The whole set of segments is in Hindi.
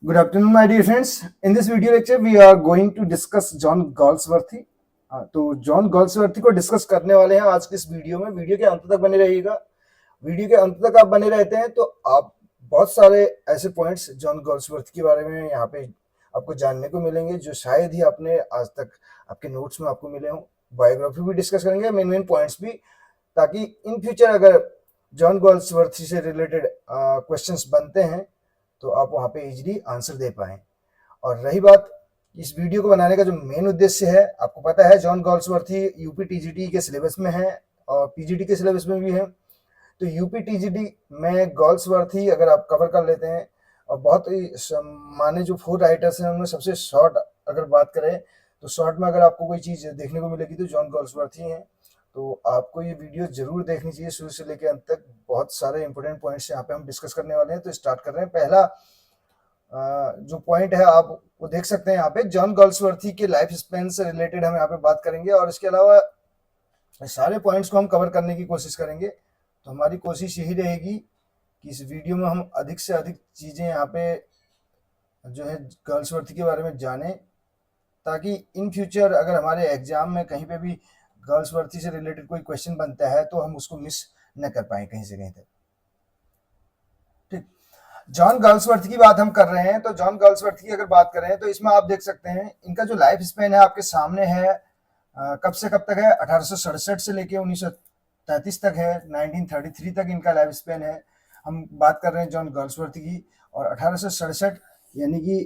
Good afternoon, my dear friends. In this video lecture, we are going to discuss John Galsworthy. तो जॉन गॉल्सवर्थी को डिस्कस करने वाले हैं आज के इस वीडियो में। वीडियो के अंत तक बने रहिएगा। वीडियो के अंत तक आप बने रहते हैं तो आप बहुत सारे ऐसे पॉइंट्स जॉन गॉल्सवर्थी के बारे में यहाँ पे आपको जानने को मिलेंगे जो शायद ही आपने आज तक आपके नोट्स में आपको मिले हों। बायोग्राफी भी डिस्कस करेंगे, मेन पॉइंट्स भी, ताकि इन फ्यूचर अगर जॉन गॉल्सवर्थी से रिलेटेड क्वेश्चंस बनते हैं तो आप वहाँ पे इजीली आंसर दे पाएं। और रही बात इस वीडियो को बनाने का जो मेन उद्देश्य है, आपको पता है जॉन गॉल्सवर्थी यूपी टीजीटी के सिलेबस में है और पीजीटी के सिलेबस में भी है। तो यूपी टीजीटी में गॉल्सवर्थी अगर आप कवर कर लेते हैं, और बहुत ही माने जो 4 राइटर्स हैं उनमें सबसे शॉर्ट अगर बात करें तो शॉर्ट में अगर आपको कोई चीज़ देखने को मिलेगी तो जॉन गॉल्सवर्थी हैं। तो आपको ये वीडियो जरूर देखनी चाहिए शुरू से लेकर अंत तक। बहुत सारे इंपॉर्टेंट पॉइंट्स यहाँ पे हम डिस्कस करने वाले हैं। तो स्टार्ट कर रहे हैं। पहला जो पॉइंट है आप वो देख सकते हैं यहाँ पे, जॉन गॉल्सवर्थी के लाइफ स्पेन से रिलेटेड हम यहाँ पे बात करेंगे और इसके अलावा सारे पॉइंट्स को हम कवर करने की कोशिश करेंगे। तो हमारी कोशिश यही रहेगी कि इस वीडियो में हम अधिक से अधिक चीज़ें यहाँ पे जो है गॉल्सवर्थी के बारे में जानें, ताकि इन फ्यूचर अगर हमारे एग्जाम में कहीं पे भी गॉल्सवर्थी से रिलेटेड कोई क्वेश्चन बनता है तो हम उसको मिस न कर पाए कहीं से कहीं तक। ठीक, जॉन गॉल्सवर्थी की बात हम कर रहे हैं तो जॉन गॉल्सवर्थी की अगर बात करें तो इसमें आप देख सकते हैं इनका जो लाइफ स्पेन है आपके सामने है। कब से कब तक है? 1867 से लेके 1933 तक है। 1933 तक इनका लाइफ स्पेन है। हम बात कर रहे हैं जॉन गॉल्सवर्थी की। और 1867 यानी कि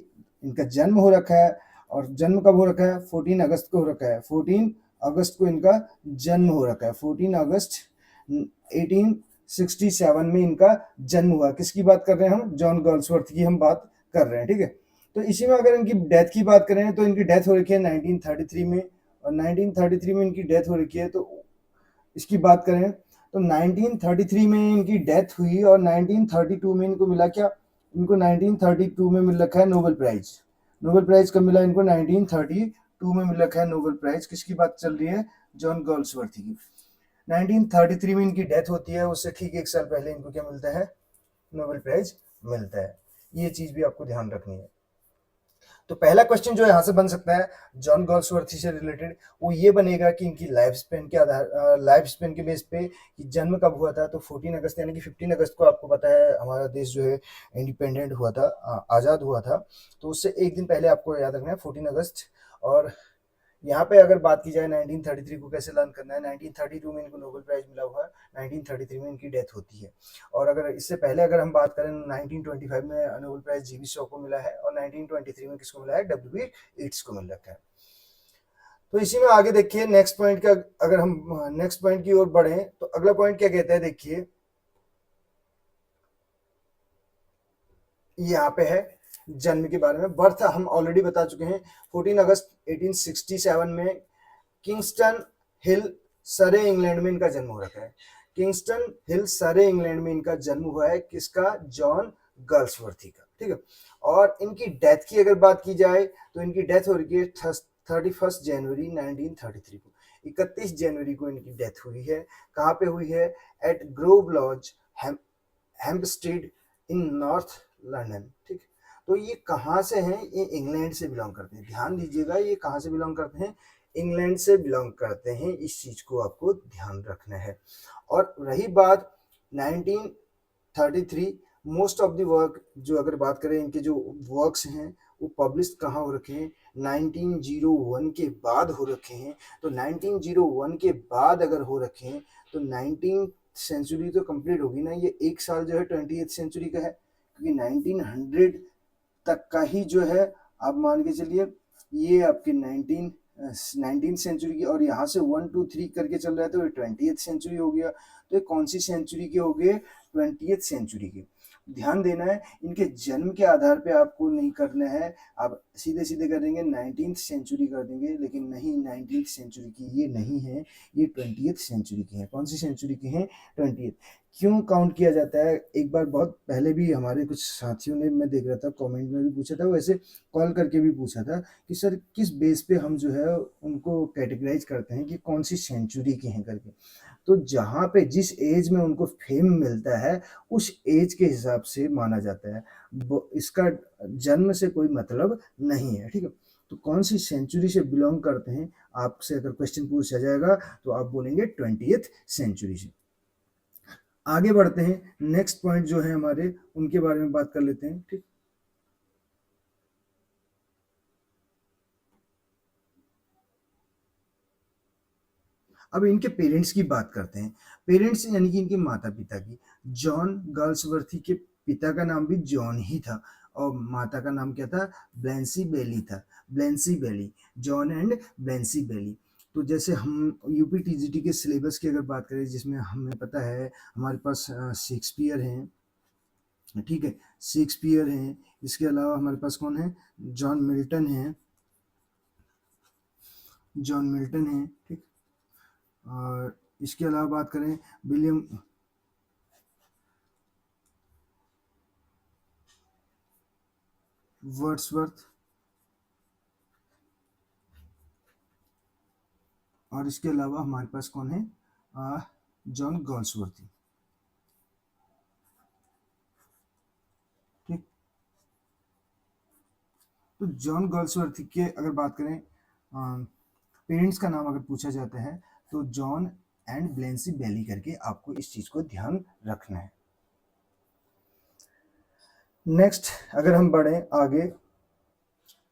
इनका जन्म हो रखा है। और जन्म कब हो रखा है? 14 अगस्त को हो रखा है। 14 अगस्त को इनका जन्म हो रखा है। 14 अगस्त 1867 में इनका जन्म हुआ। किसकी बात कर रहे हैं हम? जॉन गॉल्सवर्थी की हम बात कर रहे हैं। ठीक है, तो इसी में अगर इनकी डेथ की बात करें तो इनकी डेथ हो रखी है 1933 में। और 1933 में इनकी डेथ हो रखी है। तो इसकी बात करें तो 1933 में इनकी डेथ हुई और 1932 में इनको मिला क्या? इनको 1932 में मिल रखा है नोबेल प्राइज। नोबेल प्राइज कब मिला इनको? 1932 में मिल रखा है नोबेल प्राइज। किसकी बात चल रही है? जॉन गॉल्सवर्थी की। 1933 में इनकी डेथ होती है, उससे ठीक 1 साल पहले इनको क्या मिलता है? नोबेल प्राइज मिलता है। ये चीज भी आपको ध्यान रखनी है। तो पहला क्वेश्चन जो यहाँ से बन सकता है जॉन गॉल्सवर्थी से रिलेटेड, वो ये बनेगा कि इनकी लाइफ स्पेन के आधार लाइफ स्पेन के बेस पे कि जन्म कब हुआ था। तो 14 अगस्त यानी कि 15 अगस्त को आपको पता है हमारा देश जो है इंडिपेंडेंट हुआ था, आज़ाद हुआ था। तो उससे एक दिन पहले आपको याद रखना है 14 अगस्त। और यहाँ पे अगर बात की जाए 1933 को कैसे लर्न करना है, 1932 में इनको नोबेल प्राइज मिला हुआ है, 1933 में इनकी डेथ होती है। और अगर इससे पहले अगर हम बात करें 1925 में नोबेल प्राइज जीवी शॉ को मिला है और 1923 में किसको मिला है? डब्ल्यू बी ईट्स को मिल रखा है। तो इसी में आगे देखिए नेक्स्ट पॉइंट का, अगर हम नेक्स्ट पॉइंट की ओर बढ़े तो अगला पॉइंट क्या कहता है, देखिए यहाँ पे है जन्म के बारे में। बर्थ हम ऑलरेडी बता चुके हैं, 14 अगस्त 1867 में किंगस्टन हिल, सरे इंग्लैंड में इनका जन्म हो रखा है। किंगस्टन हिल, सरे इंग्लैंड में इनका जन्म हुआ है। किसका? जॉन गॉल्सवर्थी का। ठीक है, और इनकी डेथ की अगर बात की जाए तो इनकी डेथ हो रही है 31 जनवरी 1933 को। 31 जनवरी को इनकी डेथ हुई है। कहाँ पे हुई है? एट ग्रोव लॉज, हेम्पस्टेड इन नॉर्थ लंदन। ठीक, तो ये कहाँ से हैं? ये इंग्लैंड से बिलोंग करते हैं। ध्यान दीजिएगा, ये कहाँ से बिलोंग करते हैं? इंग्लैंड से बिलोंग करते हैं। इस चीज को आपको ध्यान रखना है। और रही बात 1933, मोस्ट ऑफ द वर्क जो अगर बात करें इनके जो वर्क्स हैं वो पब्लिश कहाँ हो रखे हैं? 1901 के बाद हो रखे हैं। तो 1901 के बाद अगर हो रखे हैं तो 19 सेंचुरी तो कंप्लीट होगी ना। ये एक साल जो है 20th सेंचुरी का है, क्योंकि 1900 तक का ही जो है आप मान के चलिए ये आपके 19th सेंचुरी की, और यहाँ से 1 2 3 करके चल रहा है तो ये 20th सेंचुरी हो गया। तो ये कौन सी सेंचुरी के हो गए? 20th सेंचुरी के। ध्यान देना है, इनके जन्म के आधार पे आपको नहीं करना है। आप सीधे सीधे कर देंगे 19th सेंचुरी कर देंगे, लेकिन नहीं, 19th सेंचुरी की ये नहीं है, ये 20th सेंचुरी की है। कौन सी सेंचुरी की है? 20th। क्यों काउंट किया जाता है? एक बार बहुत पहले भी हमारे कुछ साथियों ने, मैं देख रहा था कमेंट में भी पूछा था, वैसे कॉल करके भी पूछा था कि सर किस बेस पे हम जो है उनको कैटेगराइज करते हैं कि कौन सी सेंचुरी के हैं करके। तो जहाँ पे जिस एज में उनको फेम मिलता है उस एज के हिसाब से माना जाता है, इसका जन्म से कोई मतलब नहीं है, ठीक है। तो कौन सी सेंचुरी से बिलोंग करते हैं, आपसे अगर क्वेश्चन पूछा जाएगा तो आप बोलेंगे 20th सेंचुरी से। आगे बढ़ते हैं, नेक्स्ट पॉइंट जो है हमारे उनके बारे में बात कर लेते हैं, ठीक। अब इनके पेरेंट्स की बात करते हैं। पेरेंट्स यानी कि इनके माता पिता की। जॉन गर्ल्सवर्थी के पिता का नाम भी जॉन ही था और माता का नाम क्या था, ब्लैंसी बेली था, ब्लैंसी बेली, जॉन एंड ब्लैंसी बेली। तो जैसे हम यूपी टीजीटी के सिलेबस की अगर बात करें, जिसमें हमें पता है हमारे पास शेक्सपियर हैं, ठीक है, शेक्सपियर हैं, इसके अलावा हमारे पास कौन है, जॉन मिल्टन है, जॉन मिल्टन है, ठीक। और इसके अलावा बात करें विलियम वर्ड्सवर्थ, और इसके अलावा हमारे पास कौन है, जॉन गॉल्सवर्थी, ठीक। तो जॉन गॉल्सवर्थी के अगर बात करें, पेरेंट्स का नाम अगर पूछा जाता है तो जॉन एंड ब्लेंसी बेली करके आपको इस चीज को ध्यान रखना है। नेक्स्ट अगर हम बढ़े आगे,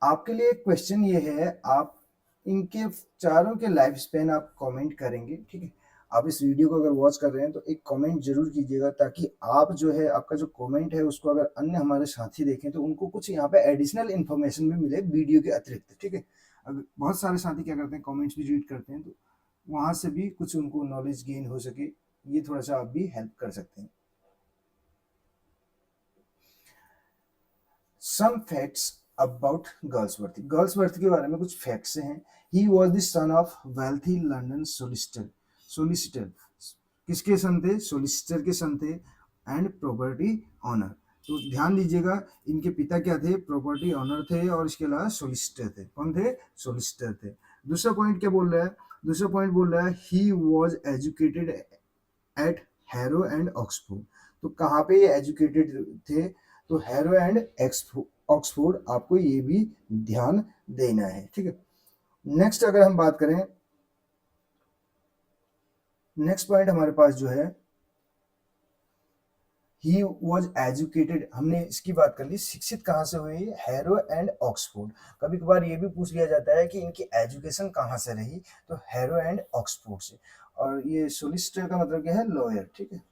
आपके लिए एक क्वेश्चन ये है, आप इनके चारों के लाइफ स्पेन आप कमेंट करेंगे, ठीक है। आप इस वीडियो को अगर वॉच कर रहे हैं तो एक कमेंट जरूर कीजिएगा, ताकि आप जो है आपका जो कमेंट है उसको अगर अन्य हमारे साथी देखें तो उनको कुछ यहाँ पे एडिशनल इन्फॉर्मेशन भी मिले वीडियो के अतिरिक्त, ठीक है। अगर बहुत सारे साथी क्या करते हैं, कमेंट्स भी रीड करते हैं, तो वहाँ से भी कुछ उनको नॉलेज गेन हो सके, ये थोड़ा सा आप भी हेल्प कर सकते हैं। सम फैक्ट्स अबाउट गर्ल्सवर्थ, गर्ल्सवर्थ के बारे में कुछ फैक्ट्स हैं। He was the son of wealthy London solicitor, solicitor किसके सन थे, सोलिसिटर के सन थे, एंड प्रॉपर्टी ऑनर। तो ध्यान दीजिएगा, इनके पिता क्या थे, प्रॉपर्टी ऑनर थे, और इसके अलावा सोलिसिटर थे। कौन थे, सोलिसिटर थे। दूसरा पॉइंट क्या बोल रहा है, दूसरा पॉइंट बोल रहा है he was educated eight harrow and Oxford. तो कहाँ पे ये एजुकेटेड थे, तो हैरो एंड ऑक्सफोर्ड, आपको ये भी ध्यान देना है, ठीक है। नेक्स्ट अगर हम बात करें, नेक्स्ट पॉइंट हमारे पास जो है, ही वॉज एजुकेटेड, हमने इसकी बात कर ली, शिक्षित कहाँ से हुई, हैरो एंड ऑक्सफोर्ड। कभी कभार ये भी पूछ लिया जाता है कि इनकी एजुकेशन कहाँ से रही, तो हैरो एंड ऑक्सफोर्ड से। और ये सोलिसिटर का मतलब क्या है, लॉयर, ठीक है।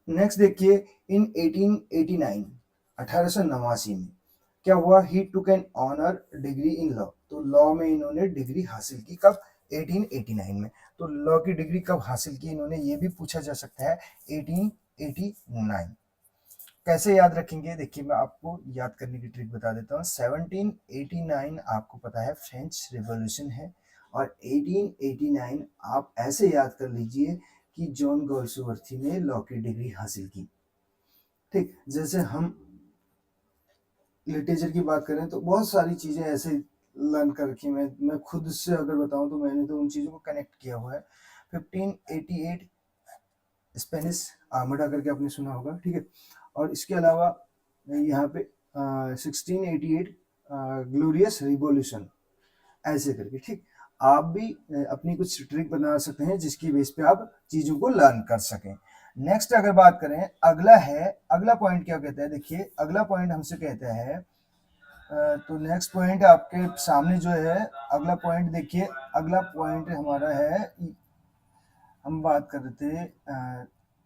नेक्स्ट देखिए, इन 1889, 1889 में क्या हुआ, he took an honour degree in law. तो लॉ में इन्होंने डिग्री हासिल की, कब, 1889 में। तो लॉ की डिग्री कब हासिल की इन्होंने, ये भी पूछा जा सकता है, 1889। कैसे याद रखेंगे, देखिए मैं आपको याद करने की ट्रिक बता देता हूँ। 1789 आपको पता है फ्रेंच रिवॉल्यूशन है, और 1889 आप ऐसे याद कर लीजिए कि जॉन गोल्सवर्थी ने लॉ की डिग्री हासिल की, ठीक। जैसे हम लिटरेचर की बात करें तो बहुत सारी चीजें ऐसे लर्न कर रखी, मैं खुद से अगर बताऊं तो मैंने तो उन चीजों को कनेक्ट किया हुआ है। 1588 स्पेनिश आर्मडा करके आपने सुना होगा, ठीक है। और इसके अलावा यहाँ पे 1688 ग्लोरियस रिवॉल्यूशन, ऐसे करके, ठीक। आप भी अपनी कुछ ट्रिक बना सकते हैं जिसकी बेस पे आप चीजों को लर्न कर सकें। नेक्स्ट अगर बात करें, अगला है, अगला पॉइंट क्या कहता है, देखिए अगला पॉइंट हमसे कहता है, तो नेक्स्ट पॉइंट आपके सामने जो है, अगला पॉइंट देखिए, अगला पॉइंट हमारा है, हम बात कर रहे थे,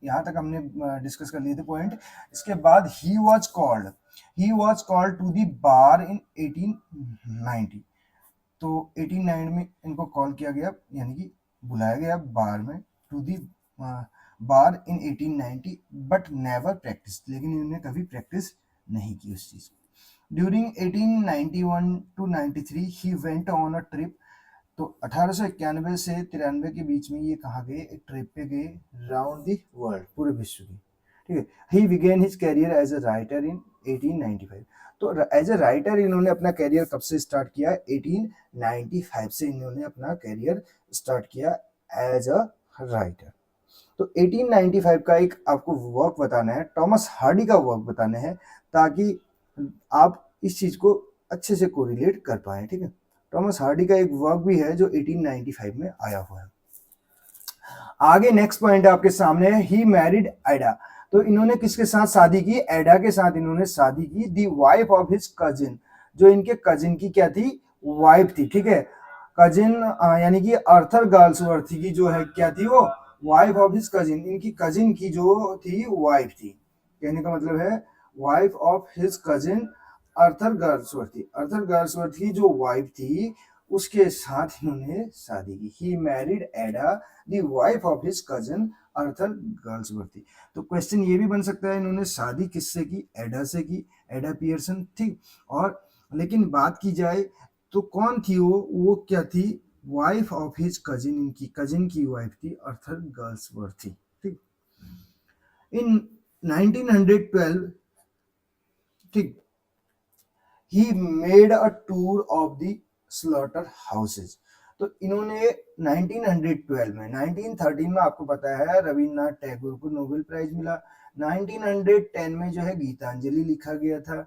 यहाँ तक हमने डिस्कस कर लिए थे पॉइंट। इसके बाद he was called to the bar in 1890। तो 1890 में इनको कॉल किया गया, यानी कि बुलाया गया बार में, to the bar in 1890, but never practice, लेकिन इन्होंने कभी प्रैक्टिस नहीं की उस चीज। During 1891 to 93 he went on a trip. तो 1891 से 93 के बीच में ये कहाँ गए, एक ट्रिप पे गए, राउंड दी वर्ल्ड, पूरे विश्व की, ठीक है। He began his career as a writer in 1895। तो एज अ राइटर इन्होंने अपना कैरियर कब से स्टार्ट किया? 1895 से इन्होंने अपना कैरियर स्टार्ट किया एज अ राइटर। तो 1895 का एक आपको वर्क बताना है, टॉमस हार्डी का वर्क बताना है, ताकि आप इस चीज को अच्छे से कोरिलेट कर पाए। ठीक है, टॉमस हार्डी का एक वर्क भी है जो 1895 में आया हुआ है। आगे नेक्स्ट पॉइंट आपके सामने है, ही मैरिड एडा। तो इन्होंने किसके साथ शादी की? एडा के साथ इन्होंने शादी की, दी वाइफ ऑफ हिज कजिन। जो इनके कजिन की क्या थी? वाइफ थी। ठीक है, कजिन यानी कि आर्थर गाल्सवर्थ की जो है क्या थी? वो वाइफ ऑफ हिज कजिन, इनकी कजिन की जो थी वाइफ थी। कहने का मतलब है wife of his cousin Arthur Galsworthy. Arthur Galsworthy की जो वाइफ थी उसके साथ इन्होंने शादी की। He married Ada the wife of his cousin Arthur Galsworthy. तो क्वेश्चन ये भी बन सकता है इन्होंने शादी किससे की? एडा से की, एडा पियर्सन। ठीक, और लेकिन बात की जाए तो कौन थी वो क्या थी? वाइफ ऑफ हिज कजिन, इनकी कजिन की वाइफ थी आर्थर गाल्सवर्थ। ठीक, इन 1912, ठीक, he made a tour of the slaughter houses. तो इन्होंने 1912 में, 1913 में आपको पता है रविन्द्रनाथ टैगोर को नोबेल प्राइज मिला, 1910 में जो है गीतांजलि लिखा गया था,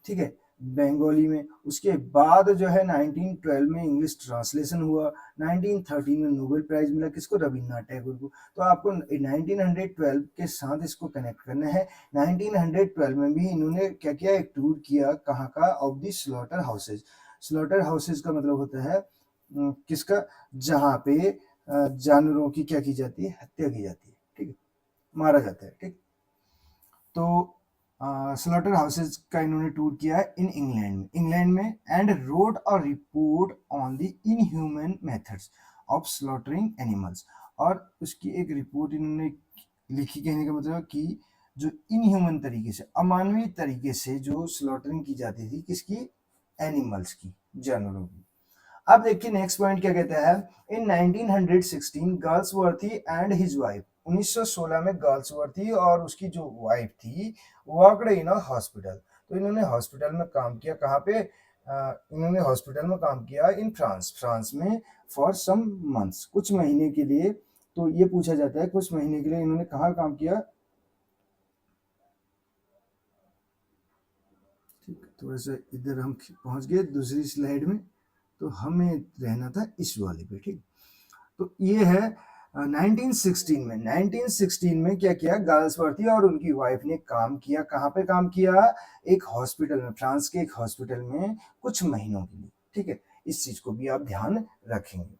ठीक है, बंगाली में। उसके बाद जो है 1912 में इंग्लिश ट्रांसलेशन हुआ, 1913 में नोबेल प्राइज मिला किसको? रविन्द्रनाथ टैगोर को। तो आपको 1912 के साथ इसको कनेक्ट करना है। 1912 में भी इन्होंने क्या किया? एक टूर किया, कहाँ का? Of the slaughter houses. Slaughter houses का मतलब होता है किसका? जहाँ पे जानवरों की क्या की जाती है? हत्या की जाती है, ठीक है, मारा जाता है। ठीक, तो स्लॉटर हाउसेज का इन्होंने टूर किया है इन इंग्लैंड में and road a report on the inhuman methods of slaughtering animals. और उसकी एक रिपोर्ट इन्होंने लिखी, कहने का मतलब कि जो इनह्यूमन तरीके से, अमानवीय तरीके से जो स्लॉटरिंग की जाती थी किसकी? एनिमल्स की, जानवरों की। अब देखिए नेक्स्ट पॉइंट क्या कहता है, इन 1916 गाल्सवर्थी एंड हिज वाइफ, 1916 में गाल्सवर्थी और उसकी जो वाइफ थी वर्कड इन अ हॉस्पिटल। तो इन्होंने हॉस्पिटल में काम किया, कहाँ पे? इन्होंने हॉस्पिटल में काम किया इन फ्रांस में फॉर सम मंथ्स, कुछ महीने के लिए। तो ये पूछा जाता है कुछ महीने के लिए इन्होंने कहाँ काम किया? ठीक, थोड़ा सा इधर हम पहुंच गए दूसरी स्लाइड में, तो हमें रहना था इस वाले पे। ठीक, तो ये है 1916 में क्या किया? गाल्सवर्थी और उनकी वाइफ ने काम किया, कहाँ पे काम किया? एक हॉस्पिटल में, फ्रांस के एक हॉस्पिटल में कुछ महीनों के लिए। ठीक है, इस चीज को भी आप ध्यान रखेंगे।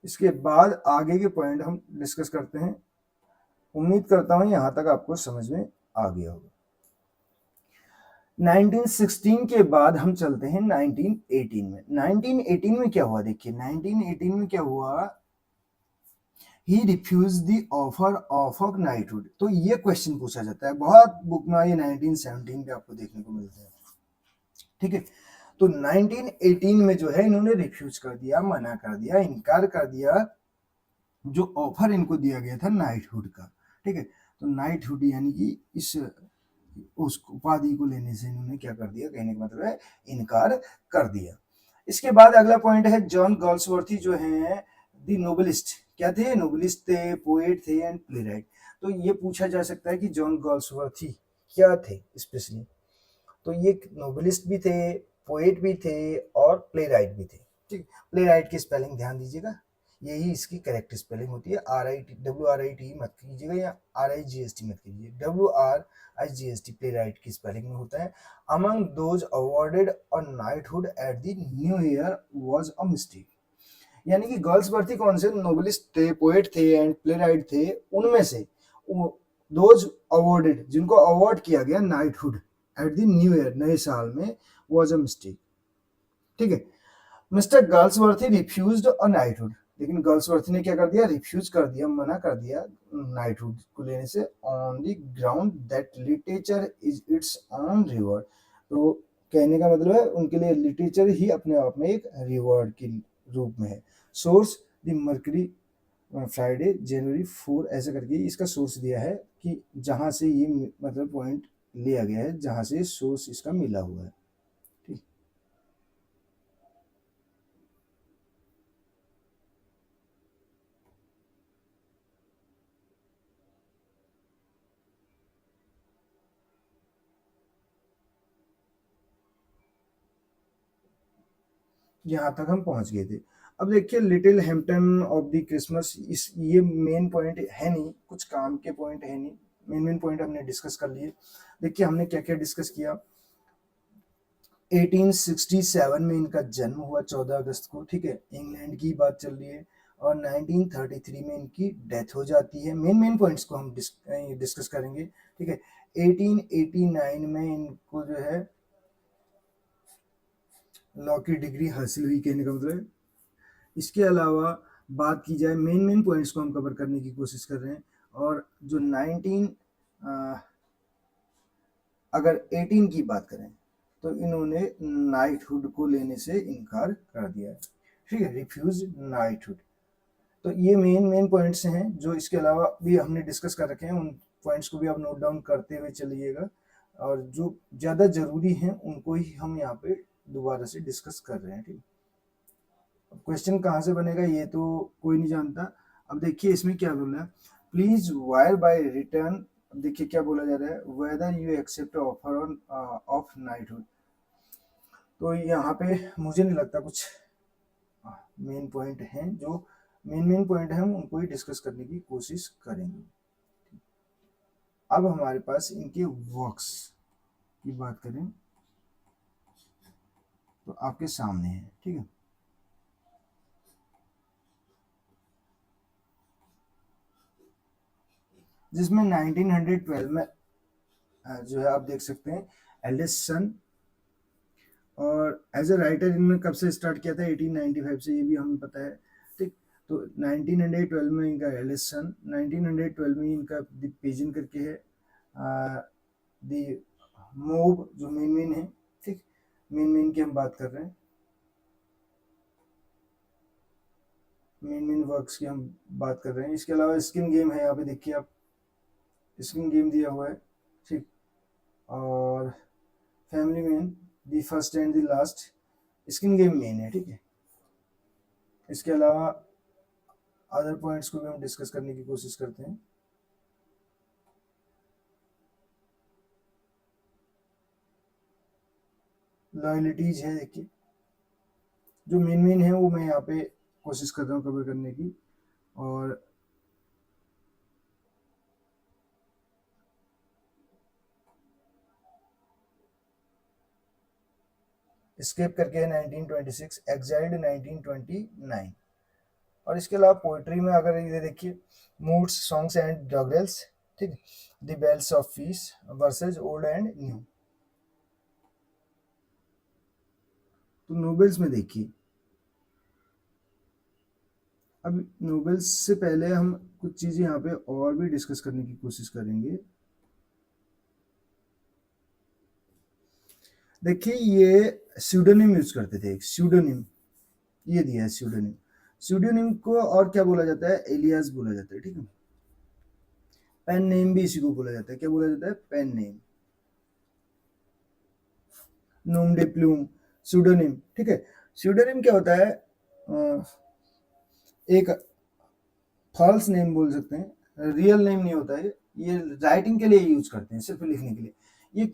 इसके बाद आगे के पॉइंट हम डिस्कस करते हैं। उम्मीद करता हूं यहां तक आपको समझ में आ गया होगा। 1916 के बाद हम चलते हैं 1918 में। 1918 में क्या हुआ? देखिए 1918 में क्या हुआ? He refuse the offer of a knighthood. तो ये क्वेश्चन पूछा जाता है बहुत बुक में, ये 1917 पे आपको देखने को मिलते हैं। ठीक है, तो 1918 में जो है इन्होंने रिफ्यूज कर दिया, मना कर दिया, इनकार कर दिया जो ऑफर इनको दिया गया था नाइटहुड का। ठीक है, तो नाइटहुड यानी कि इस उस उपाधि को लेने से इन्होंने क्या कर दिया? कहने का मतलब है इनकार कर दिया। इसके बाद अगला पॉइंट है, जॉन गाल्सवर्थी जो है दी नोबलिस्ट। क्या थे? नोबलिस्ट थे, पोएट थे एंड प्लेराइट। तो ये पूछा जा सकता है कि जॉन गाल्सवर्थी क्या थे स्पेशली? तो ये नोबलिस्ट भी थे, पोएट भी थे और प्लेराइट भी थे। ठीक, प्लेराइट की स्पेलिंग ध्यान दीजिएगा, यही इसकी करेक्ट स्पेलिंग होती है। WRIT मत कीजिएगा या RIGST मत कीजिए, WRIGST प्लेराइट की स्पेलिंग में होता है। Among those awarded a knighthood at the new year was a mistake. यानी कि गर्ल्सवर्थी कौन से? नोबलिस्ट थे, पोएट थे एंड प्लेराइट थे, उनमें से दोज अवॉर्डेड, जिनको अवार्ड किया गया knighthood at the new year, नए साल में, वाज अ मिस्टेक। ठीक है, मिस्टर गर्ल्सवर्थी रिफ्यूज्ड अ नाइटहुड। लेकिन गर्ल्सवर्थी ने क्या कर दिया? रिफ्यूज कर दिया, मना कर दिया नाइटहुड को लेने से, on the ground that literature is its own reward. तो कहने का मतलब है उनके लिए लिटरेचर ही अपने आप में एक रिवॉर्ड के रूप में है। सोर्स द मर्करी फ्राइडे जनवरी 4 ऐसे करके इसका सोर्स दिया है कि जहाँ से ये मतलब पॉइंट लिया गया है, जहाँ से सोर्स इसका मिला हुआ है। ठीक, यहाँ तक हम पहुँच गए थे। अब देखिए little Hampton of the Christmas, इस ये मेन पॉइंट है नहीं, कुछ काम के पॉइंट है नहीं, मेन पॉइंट हमने डिस्कस कर लिए। देखिए हमने क्या क्या डिस्कस किया। 1867 में इनका जन्म हुआ 14 अगस्त को, ठीक है, इंग्लैंड की बात चल रही है। और 1933 में इनकी डेथ हो जाती है। मेन पॉइंट्स को हम डिस्कस करेंगे, ठीक है। 1889 में इनको जो है लॉ की डिग्री हासिल हुई, कहने का मतलब है। इसके अलावा बात की जाए, मेन पॉइंट्स को हम कवर करने की कोशिश कर रहे हैं। और जो 19 अगर 18 की बात करें तो इन्होंने नाइटहुड को लेने से इनकार कर दिया है, ठीक है, रिफ्यूज नाइटहुड। तो ये मेन पॉइंट्स हैं जो इसके अलावा भी हमने डिस्कस कर रखे हैं। उन पॉइंट्स को भी आप नोट डाउन करते हुए चलिएगा, और जो ज़्यादा ज़रूरी हैं उनको ही हम यहाँ पे दोबारा से डिस्कस कर रहे हैं, ठीक। अब क्वेश्चन कहाँ से बनेगा ये तो कोई नहीं जानता। अब देखिए इसमें क्या बोला है, प्लीज वायर बाय रिटर्न। देखिए क्या बोला जा रहा है, whether you accept offer on of knighthood. तो यहाँ पे मुझे नहीं लगता कुछ मेन पॉइंट हैं। जो मेन पॉइंट है हम उनको ही डिस्कस करने की कोशिश करेंगे। अब हमारे पास इनके वर्क्स की बात करें तो आपके सामने है, ठीक है। जिसमें 1912 में जो है आप देख सकते हैं एलिस सन। और एज ए राइटर इन्होंने कब से स्टार्ट किया था, 1895 से, ये भी हमें पता है, ठीक। तो 1912 में इनका एलिस सन, 1912 में इनका द पिजन करके है, द मूव जो मेन है, ठीक। मेन की हम बात कर रहे हैं, मेन वर्क्स की हम बात कर रहे हैं। इसके अलावा स्किन गेम है, यहाँ पे देखिए आप, स्किन गेम दिया हुआ है, ठीक। और family man, the first and the last, skin game main है, ठीक है। इसके अलावा अदर पॉइंट्स को भी हम डिस्कस करने की कोशिश करते हैं। लॉयलिटीज है, देखिए जो मेन है वो मैं यहाँ पे कोशिश कर रहा हूँ कवर करने की। और स्केप करके है 1926, एक्साइल्ड 1929। और इसके अलावा पोइट्री में अगर ये देखिए, मूड्स सॉन्ग्स एंड डॉगरेल्स, ठीक, the bells of peace verses old and new. तो नोवेल्स में देखिए, अब नोवेल्स से पहले हम कुछ चीजें यहाँ पे और भी डिस्कस करने की कोशिश करेंगे। देखिए ये स्यूडोनिम यूज करते थे, एक स्यूडोनिम ये दिया है, स्यूडोनिम। स्यूडोनिम को और क्या बोला जाता है, एलियास बोला जाता है, ठीक है। पेन नेम भी इसी को बोला जाता है, क्या बोला जाता है, पेन नेम, नोम डे प्लूम, स्यूडोनिम, ठीक है। स्यूडोनिम क्या होता है, एक फॉल्स नेम बोल सकते हैं, रियल नेम नहीं होता है। ये राइटिंग के लिए यूज करते हैं, सिर्फ लिखने के लिए। ये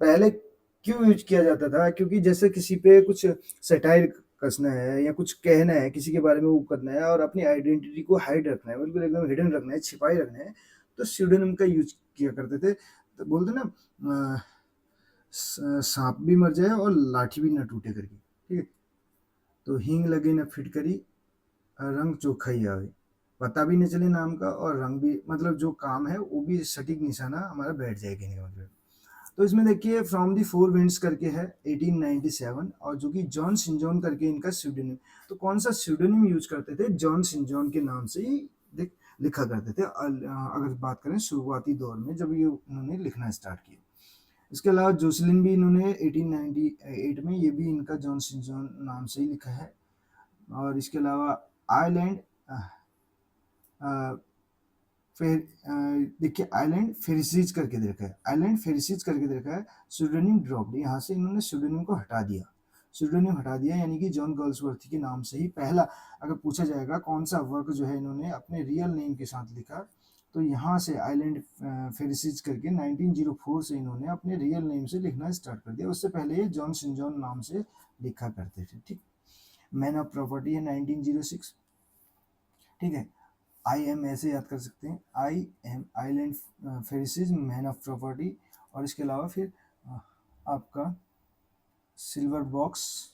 पहले क्यों यूज किया जाता था, क्योंकि जैसे किसी पे कुछ सटायर कसना है या कुछ कहना है, किसी के बारे में वो करना है और अपनी आइडेंटिटी को हाइड रखना है, बिल्कुल एकदम हिडन रखना है, छिपाई रखना है, तो स्यूडोनिम का यूज किया करते थे। तो बोलते ना सांप भी मर जाए और लाठी भी ना टूटे करके, ठीक है। तो हींग लगे न फिटकरी, रंग चोखा ही आवे, पता भी नहीं चले नाम का और रंग भी, मतलब जो काम है वो भी सटीक निशाना हमारा बैठ जाएगा, नहीं मतलब। तो इसमें देखिए फ्रॉम दी फोर विंड्स करके है 1897, और जो कि जॉन सिंजोन करके इनका स्यूडोनिम। तो कौन सा स्यूडोनिम यूज करते थे, जॉन सिंजोन के नाम से ही लिखा करते थे, अगर बात करें शुरुआती दौर में जब ये उन्होंने लिखना स्टार्ट किया। इसके अलावा जोसलिन भी इन्होंने 1898 में, ये भी इनका जॉन सिंजोन नाम से ही लिखा है। और इसके अलावा आयरलैंड फिर देखिए आइलैंड फेरिसीज करके दे रखा है, आइलैंड फेरिसीज करके दे रखा है, स्यूडोनिम ड्रॉप्ड, यहाँ से इन्होंने स्यूडोनिम को हटा दिया, स्यूडोनिम हटा दिया, यानी कि जॉन गर्ल्सवर्थी के नाम से ही पहला, अगर पूछा जाएगा कौन सा वर्क जो है इन्होंने अपने रियल नेम के साथ लिखा, तो यहाँ से आइलैंड फेरिसीज करके 1904 से इन्होंने अपने रियल नेम से लिखना स्टार्ट कर दिया, उससे पहले ये जॉन सेंट जॉन नाम से लिखा करते थे। ठीक, मैन ऑफ प्रॉपर्टी है 1906। ठीक है, आई एम ऐसे याद कर सकते हैं, I am island Pharisees man of property, और इसके अलावा फिर आपका सिल्वर बॉक्स,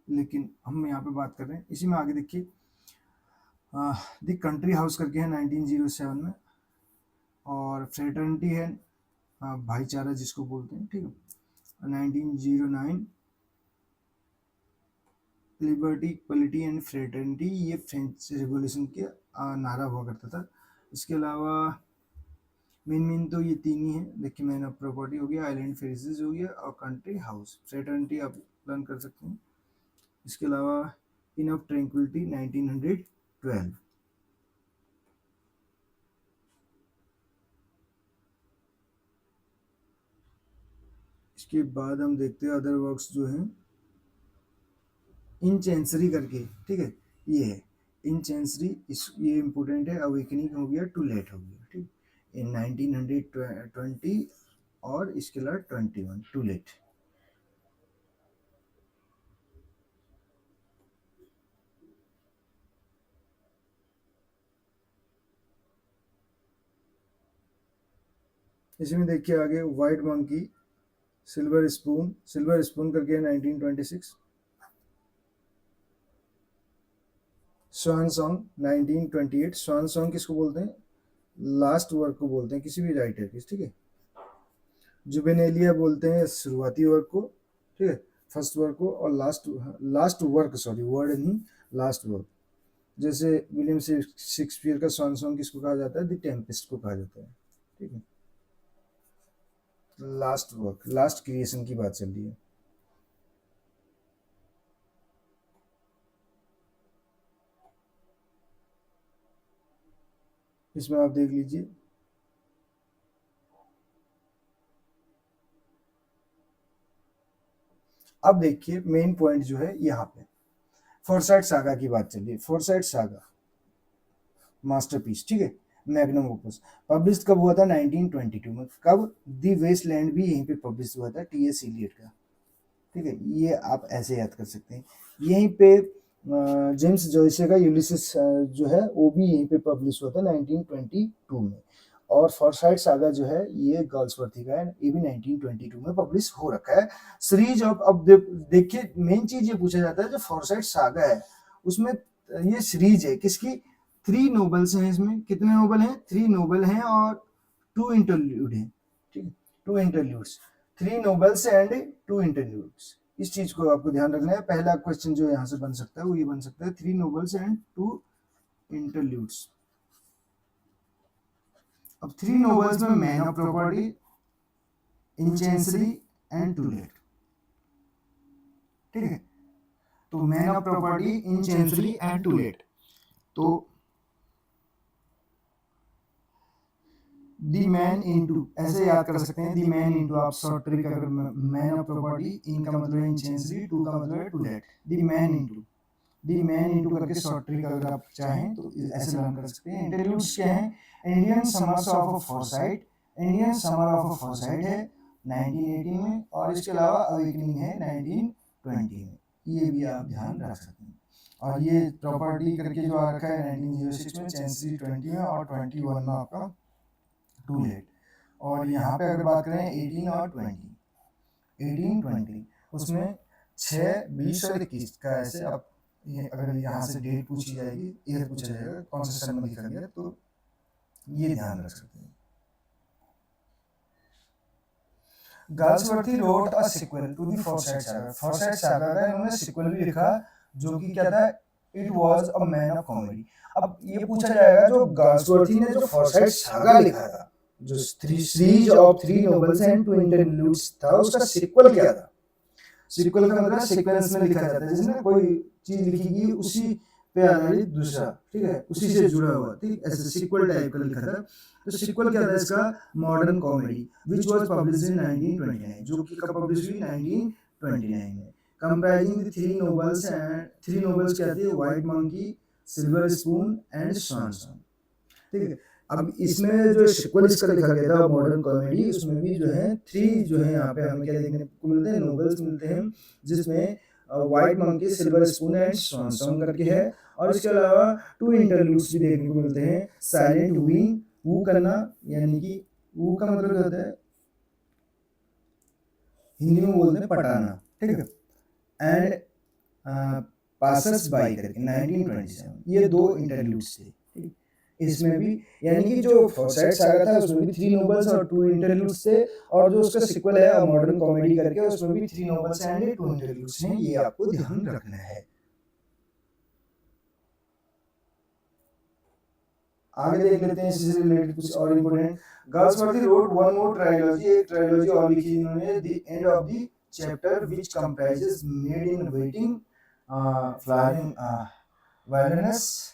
लेकिन हम यहाँ पे बात कर रहे हैं इसी में, आगे देखिए द कंट्री हाउस करके है 1907 में, और फ्रेटर्निटी है भाईचारा जिसको बोलते हैं। ठीक है, 1909 लिबर्टी इक्वलिटी एंड फ्रेटर्निटी, ये फ्रेंच रिवॉल्यूशन के नारा हुआ करता था। इसके अलावा मेन तो ये तीन ही है, देखिए मैन ऑफ प्रॉपर्टी हो गया, आइलैंड फेरिसेज हो गया, और कंट्री हाउस, फ्रेटर्निटी आप लर्न कर सकते हैं। इसके अलावा इन ऑफ ट्रैंक्विलिटी 1912। इसके बाद हम देखते हैं अदर वर्क्स जो हैं, इन चेंसरी करके, ठीक है, ये है इन चेंसरी, इस ये इम्पोर्टेंट है, अवेकनिंग हो गया, टू लेट हो गया। ठीक, इन 1920, और इसके अलावा 21 टू लेट। इसमें देखिए आगे व्हाइट मंकी, सिल्वर स्पून करके 1926, स्वान सॉन्ग 1928, स्वान सॉन्ग किसको बोलते हैं, लास्ट वर्क को बोलते हैं किसी भी राइटर की। ठीक है, जुवेनेलिया बोलते हैं शुरुआती वर्क को, ठीक है, फर्स्ट वर्क को, और लास्ट वर्क, सॉरी वर्ड नहीं, लास्ट वर्क। जैसे विलियम शेक्सपियर का स्वान सॉन्ग किसको कहा जाता है, द टेम्पेस्ट को कहा जाता है। ठीक है, लास्ट वर्क, लास्ट क्रिएशन की बात चल रही है। इसमें आप देख लीजिए, अब देखिए मेन पॉइंट जो है यहाँ पे फोरसाइट सागा की बात चल रही है। फोरसाइट सागा मास्टरपीस, ठीक है, मैग्नम ओपस, पब्लिश कब हुआ था, 1922 में। कब, दी वेस्टलैंड भी यहीं पे पब्लिश हुआ था, टी.एस. इलियट का। ठीक है, ये आप ऐसे याद कर सकते हैं। यहीं पे जेम्स जॉयसे का यूलिसिस जो है वो भी यहीं पे पब्लिश हुआ था 1922 में, और फॉरसाइट सागा जो है ये गर्ल्सवर्थी का है, ये भी 1922 में पब्लिश हो रखा है। सीरीज ऑफ, अब देखिए मेन चीज ये पूछा जाता है जो फॉरसाइट सागा है उसमें, ये सीरीज है किसकी, 3 नोवेल्स हैं इसमें, कितने नोवेल हैं, 3 नोवेल हैं और 2 इंटरल्यूड हैं। ठीक है, 2 इंटरल्यूड्स, 3 नोवेल्स एंड 2 इंटरल्यूड्स, इस चीज को आपको ध्यान रखना है। पहला क्वेश्चन जो यहाँ से बन सकता है वो ये बन सकता है, 3 नोवेल्स एंड 2 इंटरल्यूड्स। अब 3 नोवेल्स में man of property, in chancery and to let. ठीक है, तो man of property, in chancery and to let, तो दी मैन इनटू ऐसे याद कर सकते हैं, दी मैन इनटू, आप शॉर्ट ट्रिक, अगर मैन ऑफ प्रॉपर्टी, इन का मतलब है इन चेंसरी, टू का मतलब है to let, the man into, the man into करके शॉर्ट ट्रिक अगर आप चाहें तो ऐसे लर्न कर सकते हैं। इंटरल्यूड्स क्या हैं, Indian summers of a Forsyte, Indian summer of a Forsyte है 1918 में, और इसके अलावा अवेकनिंग है 1920 में, ये भी आप ध्यान रख सकते हैं। और ये प्रॉपर्टी करके जो आ रखा है 1906 में, चेंसरी 20 में, और 21 में आपका टू लेट। और यहाँ पे अगर बात करें 18 और 20 उसमें 6, 20 और 21 का ऐसे आप, ये अगर यहाँ से डेट पूछी जाएगी, ईयर पूछा जाएगा कौन से सन में लिखा गया, तो ये ध्यान रख सकते हैं। Galsworthy wrote a sequel to the Forsyte saga, Forsyte saga का इन्होंने सीक्वल भी लिखा, जो कि क्या था, it was a man of comedy. अब ये पूछा जाएगा जो गर्ल्सवर्थी ने जो फॉरसाइट सागा लिखा था, जो series of 3 novels and 2 interludes था, उसका सीक्वल क्या था। सीक्वल का मतलब सीक्वेंस में लिखा जाता है, जैसे ना कोई चीज लिखी गई उसी पे आधारित दूसरा, ठीक है, उसी से जुड़ा हुआ, ठीक, ऐसे सीक्वल टाइप का लिखा था। तो सीक्वल क्या था इसका, modern comedy which was published in 1929, जो कि कब पब्लिश हुई, 1929 में, कंप्राइजिंग द थ्री नॉवेल्स क्या थे, white monkey, silver spoon and swan song, ठीक है। अब इसमें जो सीक्वल इसका लिखा गया था मॉडर्न कॉमेडी, उसमें भी जो है थ्री जो है यहाँ पे हमें क्या देखने को मिलते हैं, नॉवेल्स मिलते हैं, जिसमें white monkey, silver spoon and swan song करके है, और इसके अलावा 2 इंटरलूड्स भी देखने को मिलते हैं, साइलेंट वूइंग, वू करना, यानी कि वू का मतलब क्या होता है, हिंदी में बोलते हैं पटाना, ठीक है, एंड पासर्स बाई करके 1927, ये 2 इंटरलूड्स थे, ठीक। इसमें भी यानी कि जो फॉरसाइट सागा था उसमें भी 3 नॉवेल्स और 2 इंटरलूड्स थे, और जो उसका सीक्वल है मॉडर्न कॉमेडी करके उसमें भी 3 नॉवेल्स एंड 2 इंटरलूड्स हैं, ये आपको ध्यान रखना है। आगे देख लेते हैं इससे रिलेटेड कुछ और important. Galsworthy road one more trilogy, एक ट्रायलॉजी और लिखी इन्होंने, the end of the chapter which comprises made in waiting, flowering violence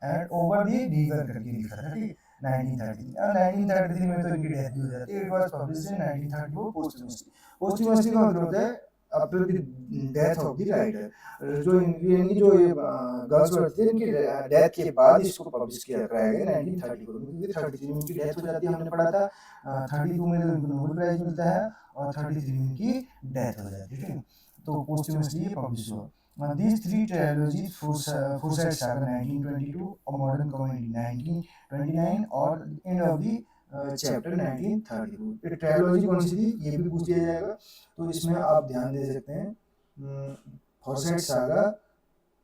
and over the river करके लिखा था, ठीक, 1933 में तो इनकी डेथ भी हो जाती है। It was published in 1934 posthumously. Posthumously का मतलब होता है after the death of the writer, जो इनकी जो ये गाल्सवर्थ थे, इनकी डेथ के बाद इसको पब्लिश किया कराया गया 1934 में, क्योंकि 33 में इनकी डेथ हो जाती है, हमने पढ़ा था, 32 में इनको नोबेल प्राइज मिलता है और 33 में इनकी डेथ हो जाती है, ठीक, तो पोस्टमसली पब्लिश हुआ। These three trilogies, Forsyte Saga 1922, A Modern Comedy 1929 और End of the Chapter 1932। ये ट्रायलॉजी कौन सी थी, ये भी पूछ लिया जाएगा, तो इसमें आप ध्यान दे सकते हैं फॉरसाइट सागा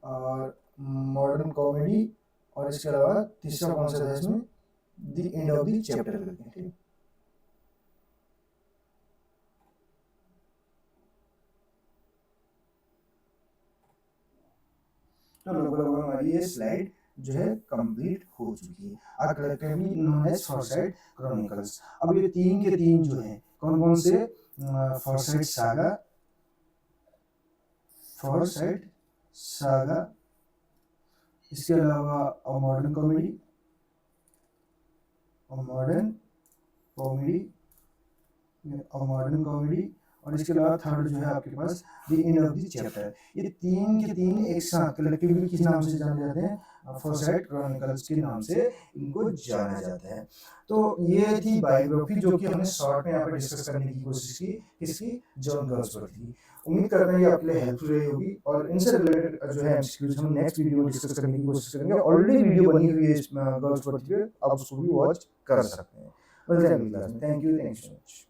और मॉडर्न कॉमेडी, और इसके अलावा तीसरा कौन सा था इसमें, the end of the chapter करके, ठीक। तो लगभग हमारी ये स्लाइड जो है कंप्लीट हो चुकी है। Are collectively known as Forsyte chronicles. अब ये 3 के 3 जो हैं कौन कौन से, फॉरसाइट सागा, फॉरसाइट सागा, इसके अलावा modern comedy, modern comedy, modern comedy, और इसके अलावा थर्ड जो है आपके पास the end of the chapter. ये 3 के 3 एक साथ कलेक्टिवली किस नाम से जाने जाते हैं, फॉरसाइट क्रॉनिकल्स के नाम से इनको जाना जाता है। तो ये थी बायोग्राफी जो कि हमने शॉर्ट में यहाँ पर डिस्कस करने की कोशिश की, किसकी, जॉन गाल्सवर्थ की। उम्मीद करते हैं ये आपके लिए हेल्पफुल रही होगी, और इनसे रिलेटेड जो है एमसीक्यूज हम नेक्स्ट वीडियो में डिस्कस करने की कोशिश करेंगे। ऑलरेडी वीडियो बनी हुई है गाल्सवर्थ पे, आप उसको भी वॉच कर सकते हैं। Thank you so much.